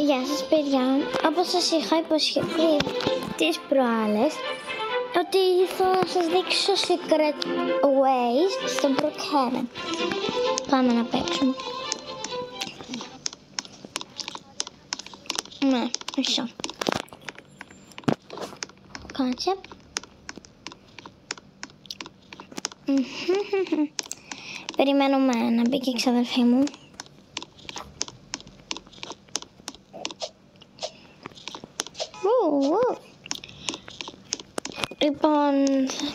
Γεια σας παιδιά, όπως σας είχα υποσχεθεί τις προάλλες ότι θα σας δείξω secret ways στο Brookhaven. Πάμε να παίξουμε. Ναι, μισό. Κάτσε. Περιμένουμε να μπει και η ξαδερφή μου. Λοιπόν,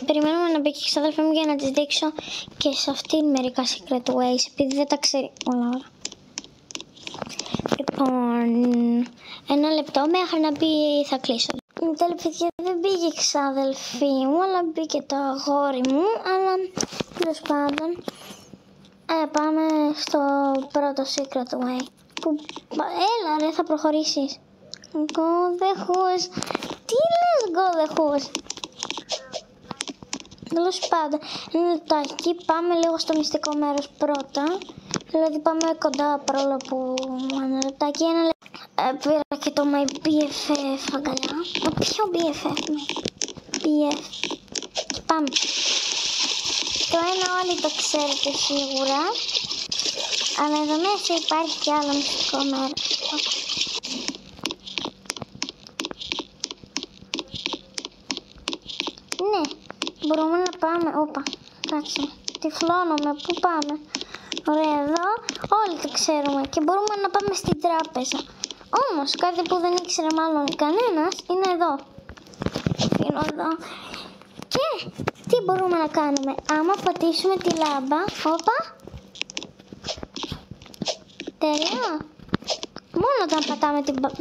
περιμένουμε να μπει και η ξαδερφή μου για να της δείξω και σε αυτήν μερικά secret ways, επειδή δεν τα ξέρει όλα. Λοιπόν, ένα λεπτό μέχρι να μπει θα κλείσω. Τέλος παιδιά, δεν μπήκε η ξαδελφή μου, αλλά μπήκε το αγόρι μου, αλλά τέλος πάντων πάμε στο πρώτο secret way. Έλα ρε, θα προχωρήσεις. Go the horse. Τι λες go the horse? Τέλος πάντων, ένα λεπτάκι, πάμε λίγο στο μυστικό μέρος πρώτα. Δηλαδή πάμε κοντά παρόλο που ένα λεπτάκι, ένα λεπτάκι. Πήρα και το my BFF αγκαλιά. Ποιο BFF με? BF. Και πάμε. Το ένα όλοι το ξέρετε σίγουρα. Αλλά εδώ μέσα υπάρχει και άλλο μυστικό μέρος. Ναι, μπορούμε να πάμε. Όπα, κάτσε. Τυφλώνομαι, πού πάμε? Ωραία, εδώ όλοι το ξέρουμε και μπορούμε να πάμε στην τράπεζα. Όμως κάτι που δεν ήξερε μάλλον κανένας είναι εδώ. Είναι εδώ. Και τι μπορούμε να κάνουμε? Άμα πατήσουμε τη λάμπα, όπα. Τέλεια. Μόνο όταν πατάμε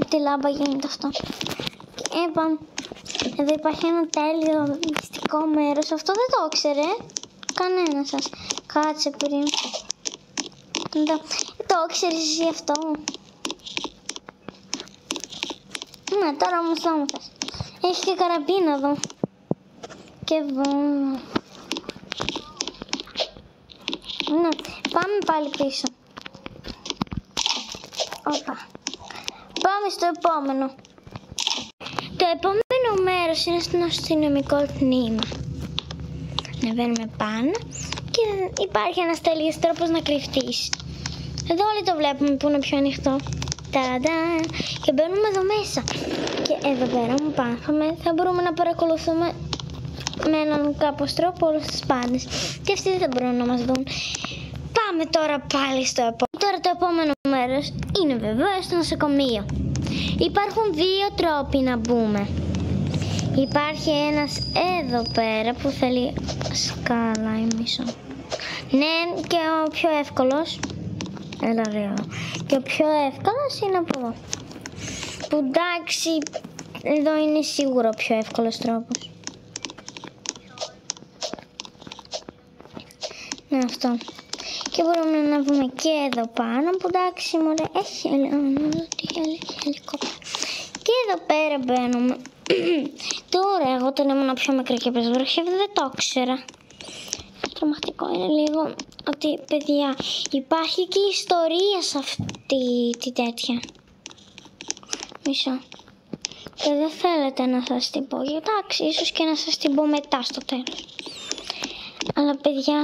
τη λάμπα γίνεται αυτό. Και είπαμε, εδώ υπάρχει ένα τέλειο μυστικό μέρος. Αυτό δεν το ήξερε κανένα σας. Κάτσε πριν. Το ήξερες εσύ αυτό? Ναι, τώρα όμως το έμαθες. Έχει και καραμπίνα εδώ. Και εδώ. Ναι, πάμε πάλι πίσω. Όπα. Πάμε στο επόμενο. Το επόμενο μέρος είναι στο αστυνομικό τμήμα. Ανεβαίνουμε πάνω και υπάρχει ένας τέλειος τρόπος να κρυφτείς. Εδώ όλοι το βλέπουμε που είναι πιο ανοιχτό. Ταντά! Και μπαίνουμε εδώ μέσα. Και εδώ πέρα μου πάνω θα μπορούμε να παρακολουθούμε με έναν κάπως τρόπο όλους τους πάντες. Και αυτοί δεν μπορούν να μας δουν. Πάμε τώρα πάλι στο επόμενο. Τώρα το επόμενο μέρος είναι βεβαίως στο νοσοκομείο. Υπάρχουν δύο τρόποι να μπούμε. Υπάρχει ένας εδώ πέρα που θέλει σκάλα ή μισό. Ναι, και ο πιο εύκολος. Έλα ρε εδώ. Και ο πιο εύκολος είναι από εδώ. Που εντάξει, εδώ είναι σίγουρο ο πιο εύκολος τρόπος. Ναι, αυτό. Και μπορούμε να βγούμε και εδώ πάνω που εντάξει μωρέ έχει ελικόπτερο. Και εδώ πέρα μπαίνουμε. Τώρα εγώ όταν ήμουν πιο μικρή και παίζω βροχή δεν το ήξερα. Τρομακτικό είναι λίγο ότι παιδιά υπάρχει και ιστορία σε αυτή τη τέτοια. Μισό. Και δεν θέλετε να σας την πω. Εντάξει, ίσως και να σας την πω μετά στο τέλος. Αλλά παιδιά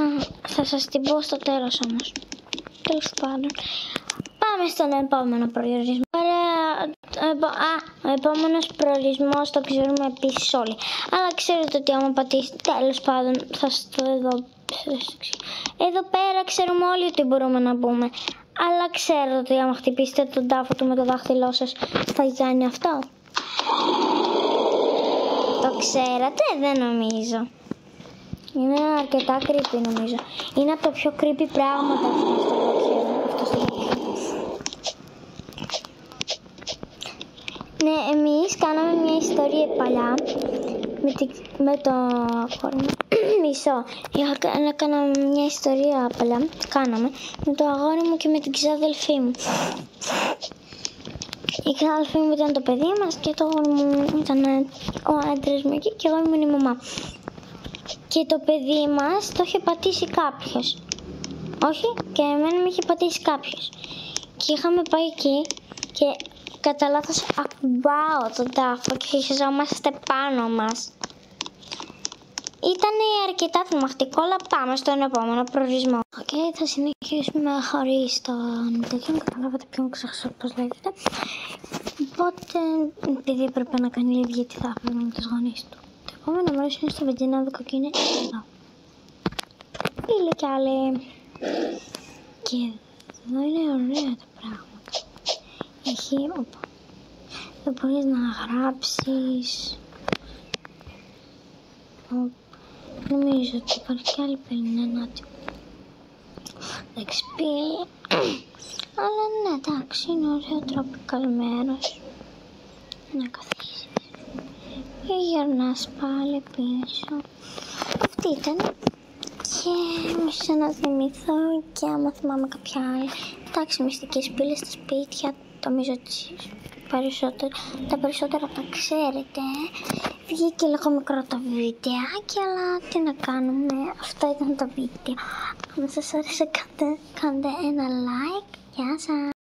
θα σας την πω στο τέλος όμως. Τέλος πάντων. Πάμε στον επόμενο προορισμό. Ο επόμενος προορισμός το ξέρουμε επίσης όλοι. Αλλά ξέρετε ότι άμα πατήσετε, τέλος πάντων θα σας το εδώ. Εδώ πέρα ξέρουμε όλοι ότι μπορούμε να μπούμε. Αλλά ξέρετε ότι άμα χτυπήσετε τον τάφο του με το δάχτυλό σας θα γίνει αυτό? Το ξέρατε? Δεν νομίζω. Είναι αρκετά creepy νομίζω. Είναι από τα πιο creepy πράγματα αυτό στο Brookhaven. Ναι, εμείς κάναμε μια ιστορία παλιά με το αγόρι μου. Μισό. Κάναμε μια ιστορία παλιά. Κάναμε με το αγόρι μου και με την ξαδελφή μου. Η ξαδελφή μου ήταν το παιδί μας και το αγόρι μου ήταν ο άντρας μου εκεί και εγώ ήμουν η μαμά. Και το παιδί μας το είχε πατήσει κάποιος. Όχι, και εμένα με είχε πατήσει κάποιος. Και είχαμε πάει εκεί και κατά λάθος ακουμπάω τον τάφο και χυζόμαστε πάνω μας. Ήταν αρκετά τρομακτικό, αλλά πάμε στον επόμενο προορισμό. Θα συνεχίσουμε χωρίς τον τέτοιον, καταλάβατε ποιον ξέχασα πώς λέγεται. Οπότε, επειδή έπρεπε να κάνει λίγη γιατί θα έφερε με τους γονείς του. Το επόμενο μέρος είναι στο βενζινάδικο και είναι εδώ. Είναι κι άλλοι. Και εδώ είναι ωραία τα πράγματα. Έχει, εδώ μπορείς να γράψεις. Νομίζω ότι υπάρχει κι άλλη πελινένα XP. Αλλά ναι, εντάξει, είναι ωραίο tropical μέρος να καθίσεις και γυρνάς πάλι πίσω. Αυτή ήταν και μισό να θυμηθώ και άμα θυμάμαι κάποια άλλη. Εντάξει, μυστικές πύλες στα σπίτια, νομίζω ότι τα περισσότερα τα ξέρετε. Βγήκε λίγο μικρό το βιντεάκι, αλλά τι να κάνουμε, αυτό ήταν το βίντεο. Αν σας άρεσε κάντε ένα like. Γεια σας.